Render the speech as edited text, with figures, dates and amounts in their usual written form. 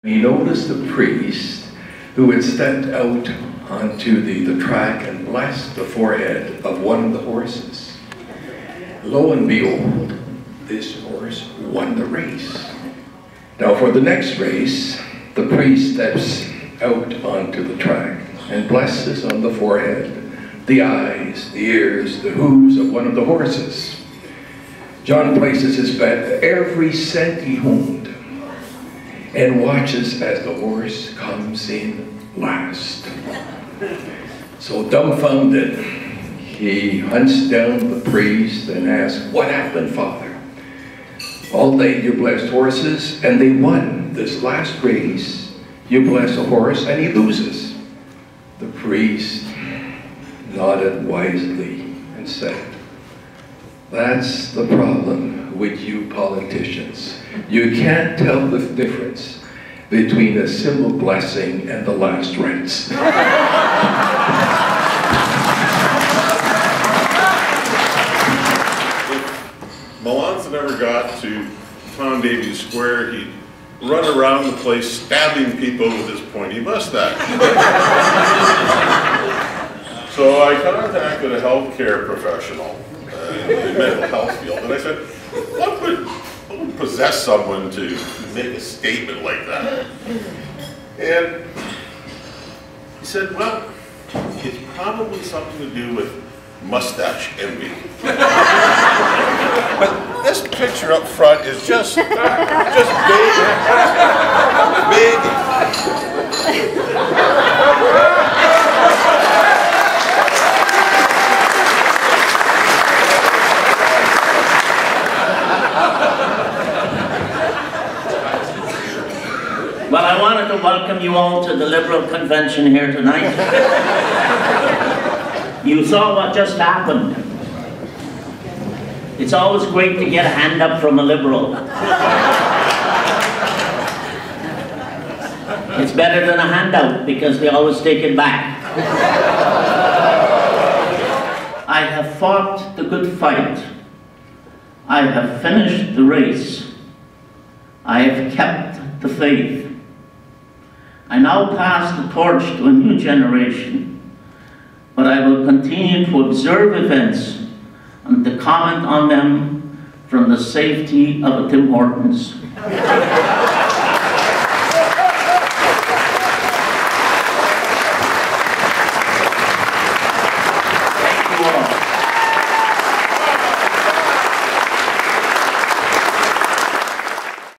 He noticed the priest who had stepped out onto the track and blessed the forehead of one of the horses. Lo and behold, this horse won the race. Now for the next race, the priest steps out onto the track and blesses on the forehead, the eyes, the ears, the hooves of one of the horses. John places his bet every cent he owned and watches as the horse comes in last. So dumbfounded, he hunts down the priest and asks, "What happened, Father? All day you blessed horses and they won. This last race, you bless a horse and he loses." The priest nodded wisely and said, "That's the problem with you politicians. You can't tell the difference between a simple blessing and the last rites." If Melanson ever got to Tom Davies Square, he'd run around the place stabbing people with his pointy mustache. So I contacted a healthcare professional in the mental health field, and I said, what would possess someone to make a statement like that? And he said, well, it's probably something to do with mustache envy. But this picture up front is just big. Well, I wanted to welcome you all to the Liberal Convention here tonight. You saw what just happened. It's always great to get a hand up from a Liberal. It's better than a handout because they always take it back. I have fought the good fight. I have finished the race. I have kept the faith. I now pass the torch to a new generation, but I will continue to observe events and to comment on them from the safety of a Tim Hortons.